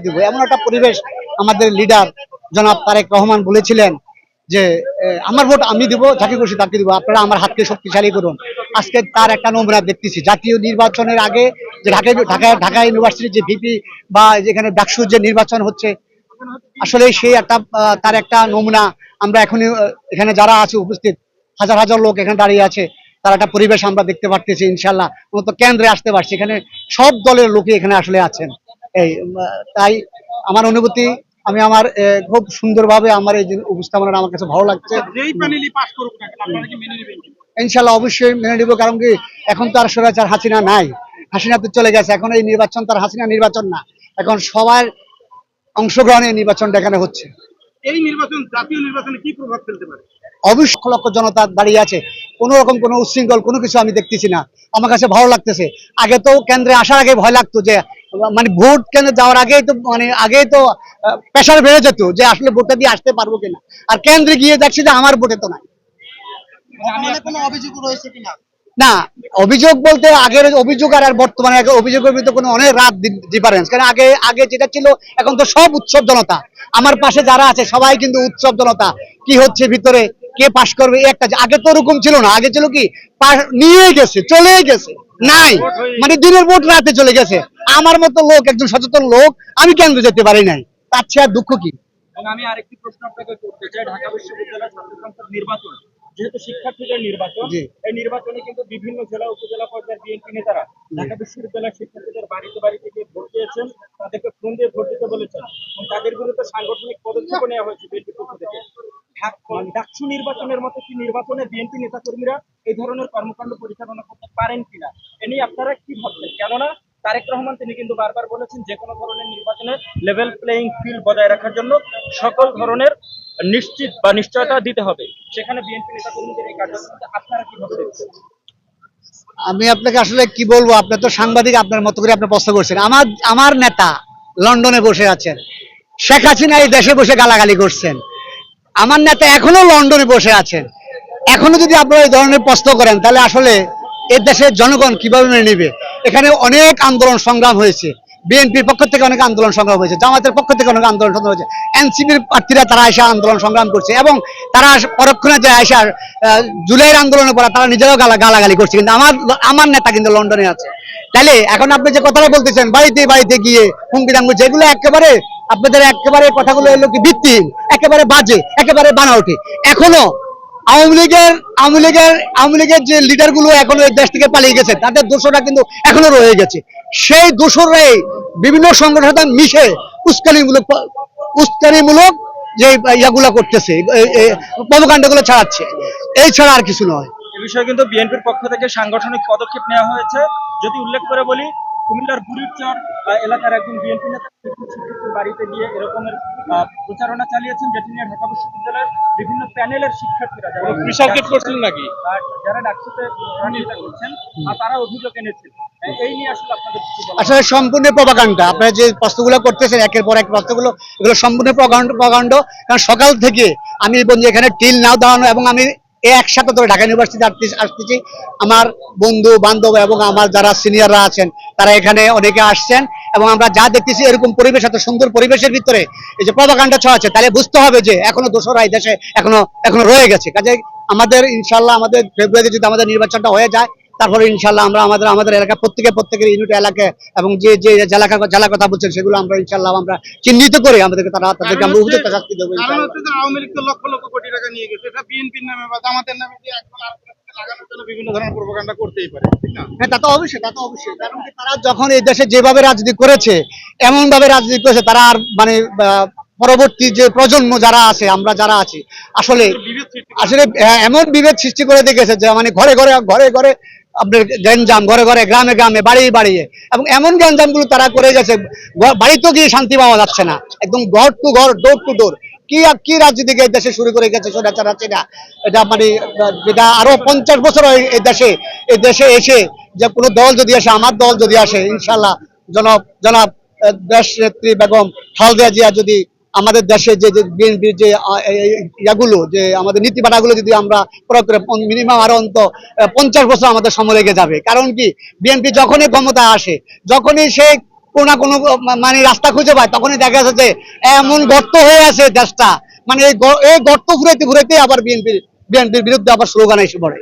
দিব, এমন একটা পরিবেশ আমাদের লিডার জনাব তারেক রহমান বলেছিলেন যে আমার ভোট আমি দিব, যাকে খুশি তাকে দিব, আপনারা আমার হাতকে শক্তিশালী করুন। আজকে তার একটা নমুনা দেখতেছি জাতীয় নির্বাচনের আগে যে ঢাকা ইউনিভার্সিটির যে ভিপি বা যেখানে ডাকসুর যে নির্বাচন হচ্ছে, আসলে সেই একটা তার একটা নমুনা আমরা এখনই এখানে যারা আছে উপস্থিত হাজার হাজার লোক এখানে দাঁড়িয়ে আছে, তার একটা পরিবেশ আমরা দেখতে পারতেছি ইনশাল্লাহ। মূলত কেন্দ্রে আসতে পারছি, এখানে সব দলের লোকই এখানে আসলে আছেন। এই তাই আমার অনুভূতি, আমি আমার খুব সুন্দরভাবে আমার এই যে উপস্থাপনাটা আমার কাছে ভালো লাগছে। ইনশাল্লাহ অবশ্যই মেনে নিব, কারণ কি এখন তো আর স্বৈরাচার হাসিনা নাই, হাসিনা তো চলে গেছে। এখন এই নির্বাচন তার হাসিনা নির্বাচন না, এখন সবার অংশগ্রহণে নির্বাচনটা এখানে হচ্ছে। এই নির্বাচন জাতীয় নির্বাচনে কি প্রভাব ফেলতে পারে? অবশ্য লক্ষ জনতা দাঁড়িয়ে আছে, কোন রকম কোনো উচ্ছৃঙ্খল কোনো কিছু আমি দেখতেছি না, আমার কাছে ভালো লাগতেছে। আগে তো কেন্দ্রে আসার আগে ভয় লাগতো যে মানে ভোট কেন্দ্রে যাওয়ার আগেই তো আগেই তো প্রেশার বেড়ে যেত যে আসলে ভোটটা দিয়ে আসতে পারবো কিনা, আর কেন্দ্রে গিয়ে দেখছি যে আমার ভোটে তো নাই। কোনো অভিযোগ রয়েছে কিনা? না, অভিযোগ বলতে আগের অভিযোগ আর বর্তমানে অভিযোগের ভিতরে কোনো অনেক রাত ডিফারেন্স। কারণ আগে আগে যেটা ছিল এখন তো সব উৎসব জনতা, আমার পাশে যারা আছে সবাই কিন্তু উৎসব জনতা। কি হচ্ছে ভিতরে, কে পাশ করবে একটা, আগে তো ওরকম ছিল না। আগে ছিল কি নিয়ে গেছে চলে গেছে নাই, মানে দিনের ভোট রাতে চলে গেছে। আমার মতো লোক, একজন সচেতন লোক, আমি কেন্দ্রে যেতে পারি নাই, তার চেয়ে আর দুঃখ কি। আমি আরেকটি প্রশ্ন আপনাকে করতে চাই, ঢাকা বিশ্ববিদ্যালয় ছাত্র সংসদ নির্বাচন যেহেতু শিক্ষার্থীদের নির্বাচন, এই নির্বাচনে কিন্তু বিভিন্ন জেলা উপজেলা পর্যায়ের বিএনপি নেতারা ঢাকা বিশ্ববিদ্যালয়ের শিক্ষার্থীদের বাড়িতে বাড়িতে গিয়ে ভোট দিয়েছেন, তাদেরকে ফোন দিয়ে ভোট দিতে বলেছেন এবং তাদের বিরুদ্ধে সাংগঠনিক পদক্ষেপ নেওয়া হয়েছে বিএনপির পক্ষ থেকে। ডাকসু নির্বাচনের মতো কি নির্বাচনে বিএনপি নেতা কর্মীরা এই ধরনের কর্মকাণ্ড পরিচালনা করতে পারেন কিনা, এ নিয়ে আপনারা কি ভাবছেন? কেননা তারেক রহমান তিনি কিন্তু বারবার বলেছেন যে কোনো ধরনের নির্বাচনে লেভেল প্লেইং ফিল্ড বজায় রাখার জন্য সকল ধরনের নিশ্চিত বা নিশ্চয়তা দিতে হবে, সেখানে বিএনপি নেতা কর্মীদের এই কার্যক্রমে আপনারা কিভাবে দেখছেন? আমি আপনাকে আসলে কি বলবো, আপনার তো সাংবাদিক, আপনার মতো করে আপনি প্রশ্ন করছেন। আমার নেতা লন্ডনে বসে আছেন, শেখ হাসিনা এই দেশে বসে গালাগালি করছেন, আমার নেতা এখনো লন্ডনে বসে আছেন। এখনো যদি আপনারা এই ধরনের প্রশ্ন করেন তাহলে আসলে এ দেশের জনগণ কিভাবে মেনে নেবে? এখানে অনেক আন্দোলন সংগ্রাম হয়েছে, বিএনপির পক্ষ থেকে অনেক আন্দোলন সংগ্রাম হয়েছে, জামাতের পক্ষ থেকে অনেক আন্দোলন সংগ্রাম হয়েছে, এনসিপির প্রার্থীরা তারা এসে আন্দোলন সংগ্রাম করছে, এবং তারা পরক্ষণে যে আসার জুলাইয়ের আন্দোলনের পর তারা নিজেরাও গালাগালি করছে। কিন্তু আমার নেতা কিন্তু লন্ডনে আছে। তাহলে এখন আপনি যে কথাটা বলতেছেন বাড়িতে বাড়িতে গিয়ে হুমকি দাঙ্গু, যেগুলো একেবারে আপনাদের একেবারে কথাগুলো এলো কি ভিত্তিহীন, একেবারে বাজে, একেবারে বানাওটি। এখনো আওয়ামী লীগের যে লিডার গুলো এখনো দেশ থেকে পালিয়ে গেছে, তাদের দোষরা কিন্তু এখনো রয়ে গেছে। সেই দোষরাই বিভিন্ন সংগঠন মিশে উস্কানিমূলক যে ইয়াগুলা করতেছে, কর্মকাণ্ডগুলো ছাড়াচ্ছে, এই ছাড়া আর কিছু নয়। এ বিষয়ে কিন্তু বিএনপির পক্ষ থেকে সাংগঠনিক পদক্ষেপ নেওয়া হয়েছে। যদি উল্লেখ করে বলি, কুমিল্লার বুড়িরচর এলাকার একজন বিএনপি নেতা শিক্ষার্থীর বাড়িতে গিয়ে এরকমের প্রচারণা চালিয়েছেন, যেটি নিয়ে ঢাকা বিশ্ববিদ্যালয়ের বিভিন্ন প্যানেলের শিক্ষার্থীরা যারা ডাকসুতে সহযোগিতা করছেন তারা অভিযোগ এনেছেন। এই নিয়ে আসলে আপনাদের আসলে সম্পূর্ণ প্রপাগান্ডা। আপনারা যে প্রশ্নগুলো করতেছেন একের পর এক প্রশ্নগুলো, এগুলো সম্পূর্ণ প্রপাগান্ড। কারণ সকাল থেকে আমি বন্ধু এখানে টিল নাও দাঁড়ানো, এবং আমি একসাথে ধরে ঢাকা ইউনিভার্সিটি আসতেছি, আমার বন্ধু বান্ধব এবং আমার যারা সিনিয়ররা আছেন তারা এখানে অনেকে আসছেন, এবং আমরা যা দেখতেছি এরকম পরিবেশ, এত সুন্দর পরিবেশের ভিতরে এই যে প্রপাগান্ডা ছড়াচ্ছে, তাহলে বুঝতে হবে যে এখনো দোসরা এই দেশে এখনো রয়ে গেছে। কাজে আমাদের ইনশাল্লাহ আমাদের ফেব্রুয়ারিতে যদি আমাদের নির্বাচনটা হয়ে যায়, তারপরে ইনশাল্লাহ আমরা আমাদের এলাকা প্রত্যেকের ইউনিট এলাকায় এবং যে যে জেলা কথা বলছেন সেগুলো আমরা ইনশাল্লাহ আমরা চিহ্নিত করে তাদেরকে আমরা উপযুক্ত শাস্তি দেবো। আওয়ামী লীগ তো লক্ষ লক্ষ কোটি টাকা নিয়ে গেছে, এটা বিএনপির নামে বা জামাতের নামে দিয়ে লাগানোর জন্য বিভিন্ন ধরনের প্রপাগান্ডা করতেই পারে, ঠিক না? হ্যাঁ, তা তো অবশ্যই। কারণ তারা যখন এই দেশে যেভাবে রাজনীতি করেছে, এমন ভাবে রাজনীতি করেছে, তারা আর মানে পরবর্তী যে প্রজন্ম যারা আছে, আমরা যারা আছি, আসলে এমন বিভেদ সৃষ্টি করে দেখেছে যে মানে ঘরে ঘরে আপনার গ্যাঞ্জাম, ঘরে গ্রামে বাড়িয়ে, এবং এমন গ্যাঞ্জাম গুলো তারা করে গেছে, বাড়িতেও গিয়ে শান্তি পাওয়া যাচ্ছে না, একদম ঘর টু ঘর, ডোর টু ডোর। কি রাজনীতি এই দেশে শুরু করে গেছে এটা মানে যেটা আরো 50 বছর এই দেশে এসে যে কোনো দল যদি আসে, আমার দল যদি আসে, ইনশাল্লাহ জনাব দেশ নেত্রী বেগম খালেদা জিয়া যদি আমাদের দেশে যে বিএনপির যে ইয়াগুলো, যে আমাদের নীতিমালাগুলো যদি আমরা প্রয়োগ করে, মিনিমাম আরো অন্তত 50 বছর আমাদের সময় লেগে যাবে। কারণ কি, বিএনপি যখনই ক্ষমতা আসে, যখনই সে কোনো না কোনো মানে রাস্তা খুঁজে পায়, তখনই দেখা যাচ্ছে যে এমন গর্ত হয়ে আছে দেশটা, মানে এই গর্ত ফুরাইতে ফুরাইতে আবার বিএনপির বিরুদ্ধে আবার স্লোগান এসে পড়ে।